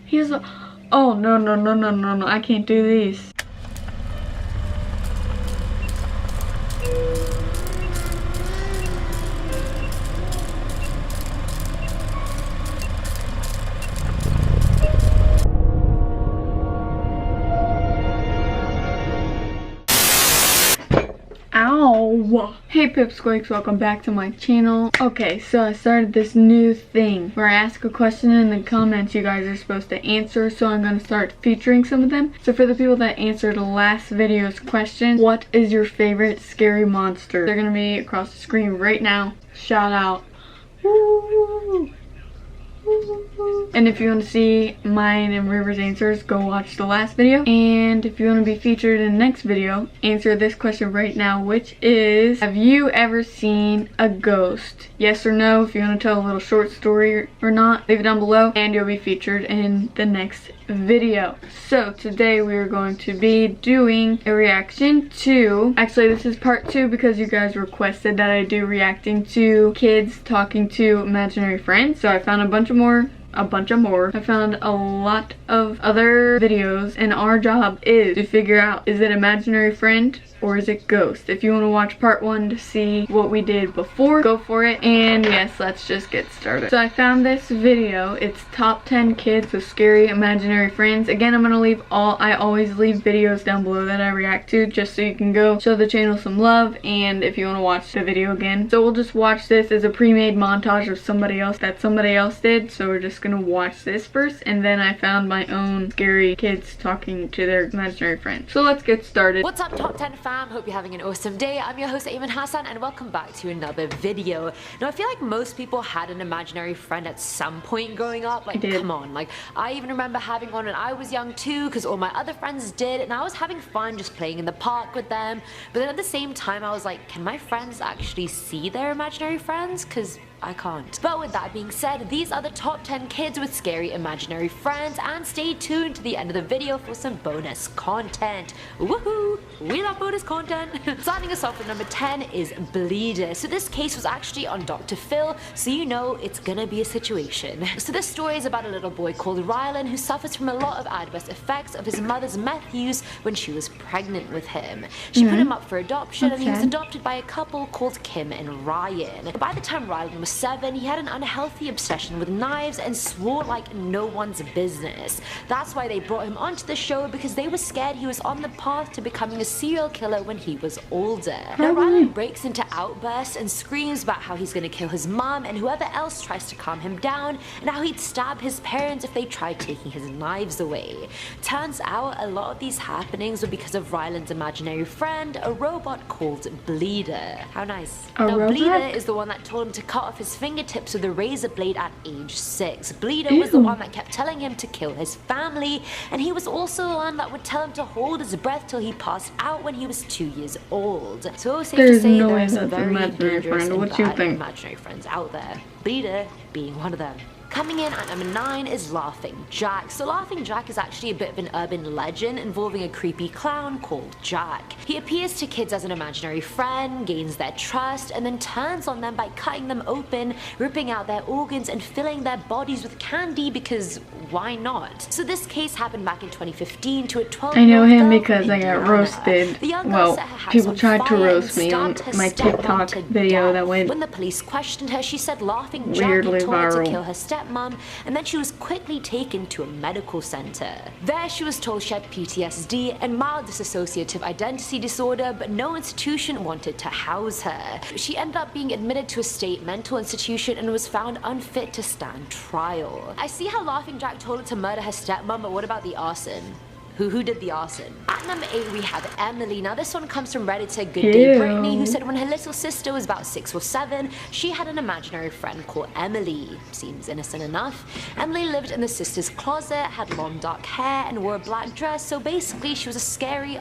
He's a... Oh, no. I can't do these. Ow! Hey Pipsqueaks, welcome back to my channel. Okay, so I started this new thing where I ask a question in the comments you guys are supposed to answer, so I'm going to start featuring some of them. So for the people that answered last video's question, what is your favorite scary monster? They're going to be across the screen right now. Shout out. Woo! And if you want to see mine and River's answers, go watch the last video. And if you want to be featured in the next video, answer this question right now, which is, have you ever seen a ghost? Yes or no. If you want to tell a little short story or not, leave it down below and you'll be featured in the next video. So today we are going to be doing a reaction to, actually this is part 2 because you guys requested that I do reacting to kids talking to imaginary friends. So I found a bunch more. I found a lot of other videos, and our job is to figure out, is it imaginary friend or is it ghost? If you want to watch part 1 to see what we did before, go for it. And yes, let's just get started. So I found this video. It's top 10 kids with scary imaginary friends. Again, I'm gonna leave I always leave videos down below that I react to, just so you can go show the channel some love, and if you want to watch the video again. So we'll just watch this as a pre-made montage of somebody else did. So we're just gonna watch this first, and then I found my own scary kids talking to their imaginary friends. So let's get started. What's up, top 10 fam? Hope you're having an awesome day. I'm your host Ayman Hassan, and welcome back to another video. Now I feel like most people had an imaginary friend at some point growing up. Like, come on, like I even remember having one when I was young too, because all my other friends did, and I was having fun just playing in the park with them. But then at the same time I was like, can my friends actually see their imaginary friends? Because I can't. But with that being said, these are the top 10 kids with scary imaginary friends, and stay tuned to the end of the video for some bonus content. Woohoo! We love bonus content! Starting us off with number 10 is Bleeder. So this case was actually on Dr. Phil, so you know it's gonna be a situation. So this story is about a little boy called Rylan who suffers from a lot of adverse effects of his mother's meth use when she was pregnant with him. She put him up for adoption, and he was adopted by a couple called Kim and Ryan. By the time Rylan was 7, he had an unhealthy obsession with knives and swore like no one's business. That's why they brought him onto the show, because they were scared he was on the path to becoming a serial killer when he was older. Now Rylan breaks into outbursts and screams about how he's gonna kill his mom and whoever else tries to calm him down, and how he'd stab his parents if they tried taking his knives away. Turns out a lot of these happenings were because of Rylan's imaginary friend, a robot called Bleeder. How nice. Now Bleeder is the one that told him to cut off his fingertips with a razor blade at age 6. Bleeder was the one that kept telling him to kill his family, and he was also the one that would tell him to hold his breath till he passed out when he was 2 years old. So safe to say there are some very dangerous and bad imaginary friends out there. Bleeder being one of them. Coming in at number 9 is Laughing Jack. So Laughing Jack is actually a bit of an urban legend involving a creepy clown called Jack. He appears to kids as an imaginary friend, gains their trust, and then turns on them by cutting them open, ripping out their organs, and filling their bodies with candy, because why not? So this case happened back in 2015 to a 12-year-old I know him girl because I got roasted. Well, people tried to roast me on my TikTok video that went when the police questioned her, she said Laughing Jack weirdly had told her viral. to kill her stepmom, and then she was quickly taken to a medical center. There she was told she had PTSD and mild dissociative identity disorder, but no institution wanted to house her. She ended up being admitted to a state mental institution and was found unfit to stand trial. I see how Laughing Jack told her to murder her stepmom, but what about the arson? Who did the arson? At number 8 we have Emily. Now this one comes from Redditor Good Day Brittany, who said when her little sister was about 6 or 7, she had an imaginary friend called Emily. Seems innocent enough. Emily lived in the sister's closet, had long dark hair, and wore a black dress, so basically she was a scary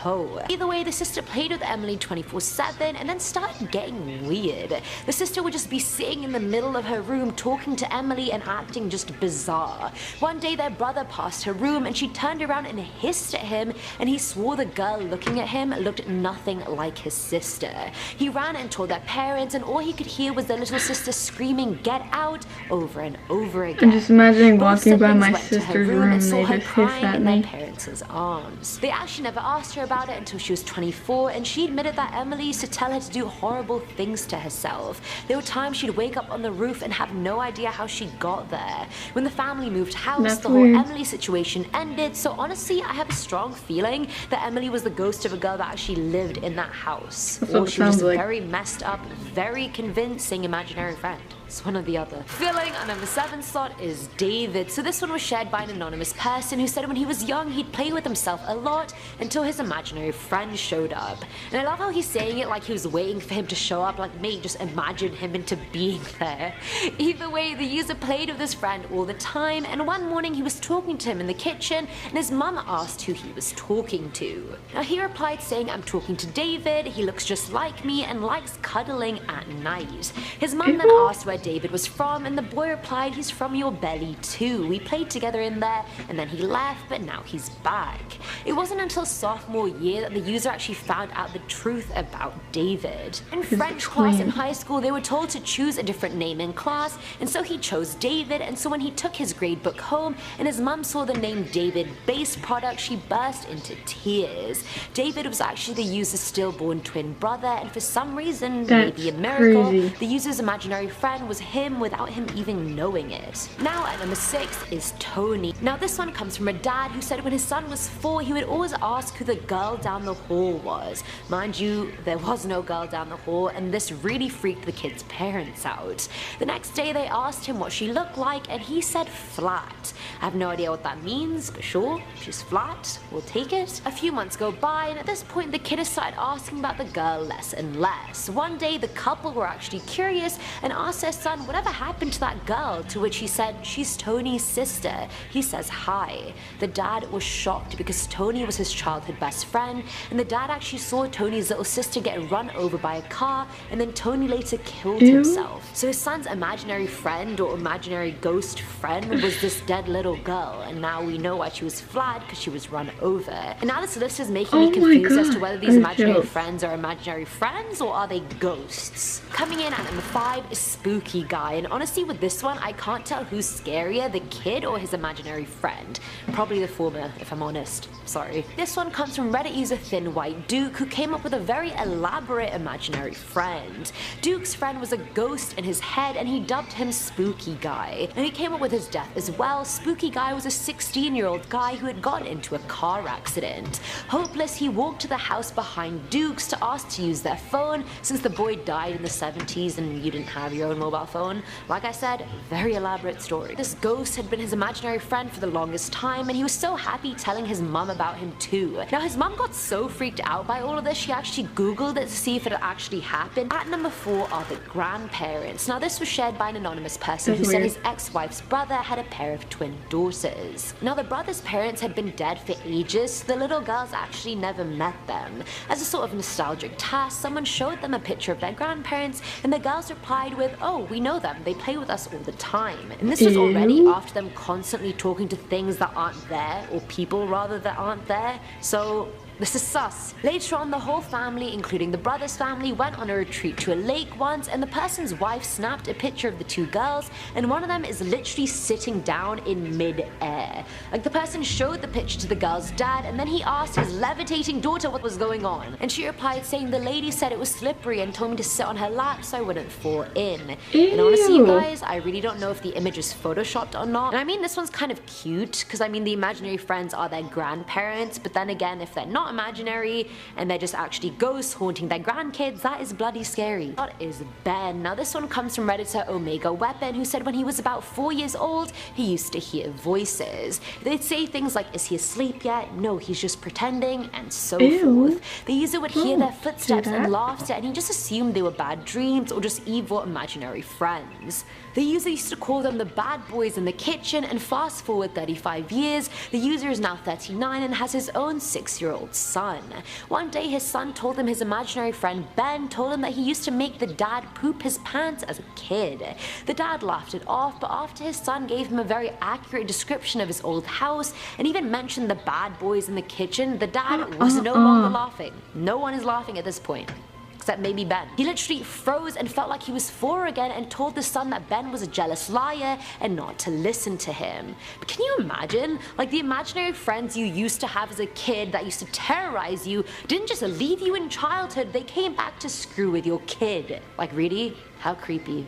toe. Either way, the sister played with Emily 24/7 and then started getting weird. The sister would just be sitting in the middle of her room talking to Emily and acting just bizarre. One day their brother passed her room and she turned around and hissed at him, and he swore the girl looking at him looked nothing like his sister. He ran and told their parents, and all he could hear was their little sister screaming "get out" over and over again. I'm just imagining Both walking by siblings my went to her sister's room room and and saw they her just hiss crying at in their me. parents' arms. They actually never asked her about it until she was 24, and she admitted that Emily used to tell her to do horrible things to herself. There were times she'd wake up on the roof and have no idea how she got there. When the family moved house, That's the whole weird. Emily situation ended, so honestly I have a strong feeling that Emily was the ghost of a girl that actually lived in that house. That's Or what it she was sounds just a like. very messed up, very convincing imaginary friend. It's one or the other. Filling our number 7 slot is David. So this one was shared by an anonymous person who said when he was young he'd play with himself a lot until his imaginary friend showed up. And I love how he's saying it like he was waiting for him to show up, like mate, just imagine him into being there. Either way, the user played with his friend all the time, and one morning he was talking to him in the kitchen and his mum asked who he was talking to. Now he replied saying, "I'm talking to David, he looks just like me and likes cuddling at night." His mum then asked where David was from, and the boy replied, "He's from your belly too. We played together in there and then he left, but now he's back." It wasn't until sophomore year that the user actually found out the truth about David. In French class in high school, they were told to choose a different name in class, and so he chose David, and so when he took his grade book home and his mum saw the name David base product, she burst into tears. David was actually the user's stillborn twin brother, and for some reason, maybe a miracle, crazy. the user's imaginary friend was him without him even knowing it. Now at number 6 is Tony. Now this one comes from a dad who said when his son was 4, he would always ask who the girl down the hall was. Mind you, there was no girl down the hall, and this really freaked the kid's parents out. The next day they asked him what she looked like, and he said flat. I have no idea what that means, but sure, she's flat, we'll take it. A few months go by, and at this point the kid has started asking about the girl less and less. One day the couple were actually curious and asked their son whatever happened to that girl, to which he said, "She's Tony's sister." He says hi. The dad was shocked because Tony was his childhood best friend, and the dad actually saw Tony's little sister get run over by a car, and then Tony later killed himself. So his son's imaginary friend or imaginary ghost friend was this dead little girl, and now we know why she was flat, because she was run over. And now this list is making me confused as to whether these imaginary friends are imaginary friends or are they ghosts. Coming in at number 5 is Spooky Guy, and honestly with this one I can't tell who's scarier, the kid or his imaginary friend. Probably the former, if I'm honest. Sorry. This one comes from Reddit user Thin White Duke, who came up with a very elaborate imaginary friend. Duke's friend was a ghost in his head, and he dubbed him Spooky Guy. And he came up with his death as well. Spooky Guy was a 16-year-old guy who had gotten into a car accident. Hopeless, he walked to the house behind Duke's to ask to use their phone, since the boy died in the 70s and you didn't have your own mobile phone. Like I said, very elaborate story. This ghost had been his imaginary friend for the longest time, and he was so happy telling his mum about him too. Now his mum got so freaked out by all of this, she actually googled it to see if it actually happened. At number 4 are the grandparents. Now this was shared by an anonymous person who said his ex-wife's brother had a pair of twin daughters. Now the brother's parents had been dead for ages, so the little girls actually never met them. As a sort of nostalgic task, someone showed them a picture of their grandparents, and the girls replied with, "Oh, we know them, they play with us all the time." And this was already after them constantly talking to things that aren't there, or people rather that aren't there, so this is sus. Later on, the whole family, including the brother's family, went on a retreat to a lake once, and the person's wife snapped a picture of the two girls, and one of them is literally sitting down in mid-air. Like, the person showed the picture to the girl's dad, and then he asked his levitating daughter what was going on. And she replied saying, "The lady said it was slippery and told me to sit on her lap so I wouldn't fall in." Ew. And honestly, you guys, I really don't know if the image is photoshopped or not. And I mean, this one's kind of cute, because I mean, the imaginary friends are their grandparents, but then again, if they're not imaginary and they're just actually ghosts haunting their grandkids, that is bloody scary. That is Ben. Now this one comes from Redditor Omega Weapon, who said when he was about 4 years old, he used to hear voices. They'd say things like, "Is he asleep yet? No, he's just pretending," and so forth. The user would hear their footsteps and laughed at, and he just assumed they were bad dreams or just evil imaginary friends. The user used to call them the bad boys in the kitchen, and fast forward 35 years, the user is now 39 and has his own 6-year-old its son. One day his son told him his imaginary friend Ben told him that he used to make the dad poop his pants as a kid. The dad laughed it off, but after his son gave him a very accurate description of his old house and even mentioned the bad boys in the kitchen, the dad was no longer laughing. No one is laughing at this point. Except maybe Ben. He literally froze and felt like he was 4 again and told the son that Ben was a jealous liar and not to listen to him. But can you imagine? Like, the imaginary friends you used to have as a kid that used to terrorize you didn't just leave you in childhood, they came back to screw with your kid. Like, really? How creepy.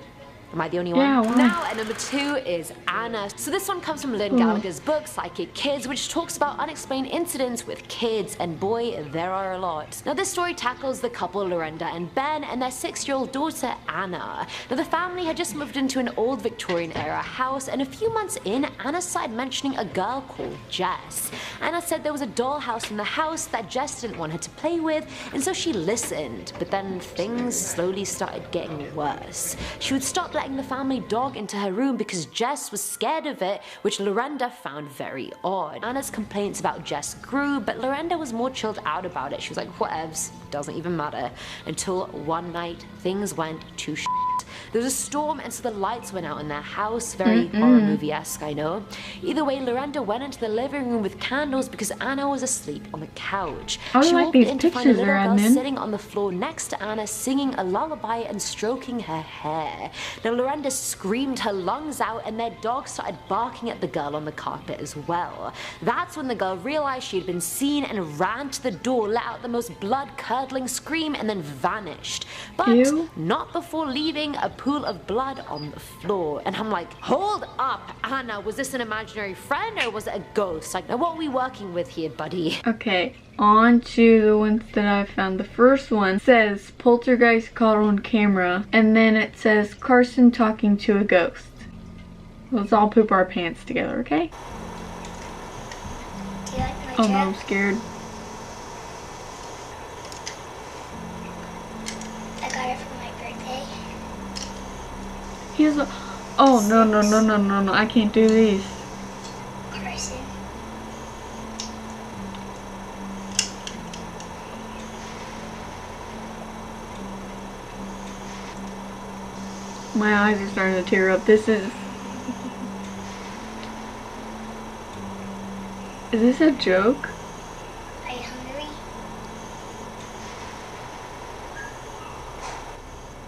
Am I the only one? Yeah, why? Now, at number 2 is Anna. So this one comes from Lynn Gallagher's book, Psychic Kids, which talks about unexplained incidents with kids, and boy, there are a lot. Now, this story tackles the couple Lorenda and Ben and their 6-year-old daughter, Anna. Now, the family had just moved into an old Victorian-era house, and a few months in, Anna started mentioning a girl called Jess. Anna said there was a dollhouse in the house that Jess didn't want her to play with, and so she listened. But then things slowly started getting worse. She would stop letting the family dog into her room because Jess was scared of it, which Lorenda found very odd. Anna's complaints about Jess grew, but Lorenda was more chilled out about it. She was like, whatevs, doesn't even matter. Until one night, things went to shit. There was a storm and so the lights went out in their house. Very horror movie-esque, I know. Either way, Lorenda went into the living room with candles because Anna was asleep on the couch. She like walked these in to find a pictures little they're girl adding in. sitting on the floor next to Anna singing a lullaby and stroking her hair. Now Lorenda screamed her lungs out and their dog started barking at the girl on the carpet as well. That's when the girl realized she had been seen and ran to the door, let out the most blood-curdling scream and then vanished. But Ew. not before leaving a pool of blood on the floor. And I'm like, hold up, Anna, was this an imaginary friend or was it a ghost? Like, now what are we working with here, buddy? Okay, on to the ones that I found. The first one says poltergeist caught on camera, and then it says Carson talking to a ghost. Let's all poop our pants together, okay? Do you like my Oh no, chair? I'm scared. I got it for my birthday. He has a... Oh, no, I can't do these. Carson. My eyes are starting to tear up. This is... Is this a joke? Are you hungry?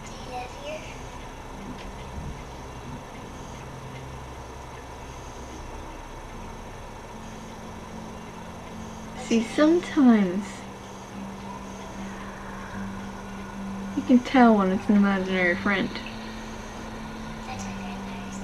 Do you live here? See, sometimes you can tell when it's an imaginary friend. That's my grandmother's.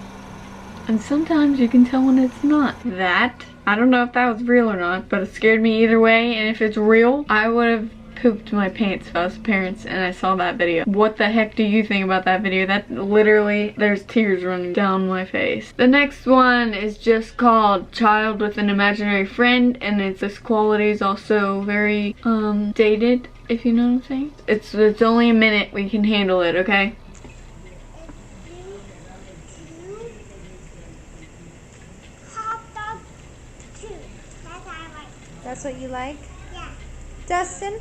And sometimes you can tell when it's not. That, I don't know if that was real or not, but it scared me either way. And if it's real, I would have pooped my pants if I was parents and I saw that video. What the heck do you think about that video? That literally, there's tears running down my face. The next one is just called Child with an Imaginary Friend, and this quality is also very dated, if you know what I'm saying. It's only a minute, we can handle it, okay? That's what you like? Yeah. Dustin,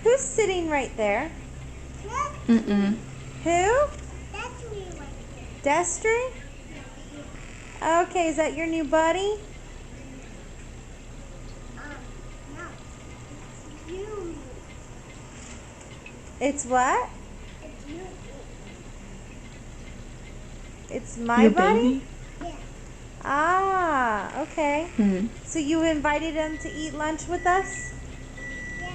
who's sitting right there? Mm-mm. Who? That's me right there. Destry? Okay, is that your new buddy? No. You. It's what? It's you. It's my Your buddy? baby? Yeah. Ah, okay. Hmm. So you invited him to eat lunch with us? Yeah.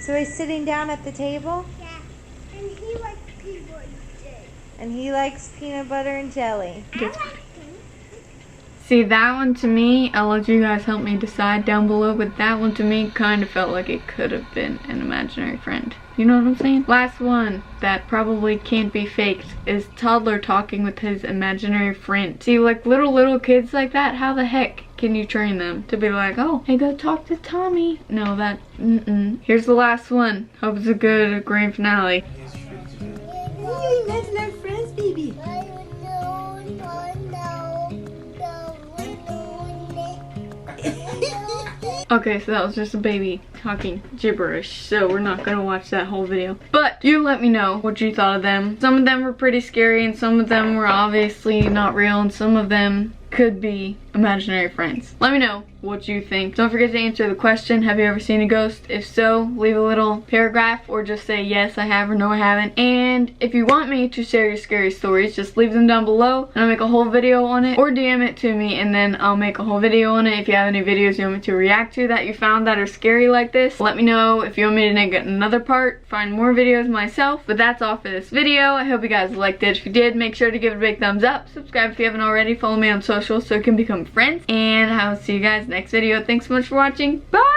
So he's sitting down at the table? Yeah. And he likes peanut jelly. And he likes peanut butter and jelly. I like him. See, that one to me, I'll let you guys help me decide down below, but that one to me kind of felt like it could have been an imaginary friend. You know what I'm saying? Last one that probably can't be faked is toddler talking with his imaginary friend. See, like little kids like that, how the heck can you train them to be like, oh, hey, go talk to Tommy? No, that, Here's the last one. Hope it's a good grand finale. You imaginary friends, baby. Okay, so that was just a baby talking gibberish, so we're not gonna watch that whole video. But you let me know what you thought of them. Some of them were pretty scary, and some of them were obviously not real, and some of them could be imaginary friends. Let me know what you think. Don't forget to answer the question, have you ever seen a ghost? If so, leave a little paragraph or just say yes I have or no I haven't. And if you want me to share your scary stories, just leave them down below and I'll make a whole video on it, or DM it to me and then I'll make a whole video on it. If you have any videos you want me to react to that you found that are scary like this, let me know. If you want me to make another part, find more videos myself. But that's all for this video. I hope you guys liked it. If you did, make sure to give it a big thumbs up. Subscribe if you haven't already. Follow me on social so we can become friends. And I will see you guys next video. Thanks so much for watching. Bye!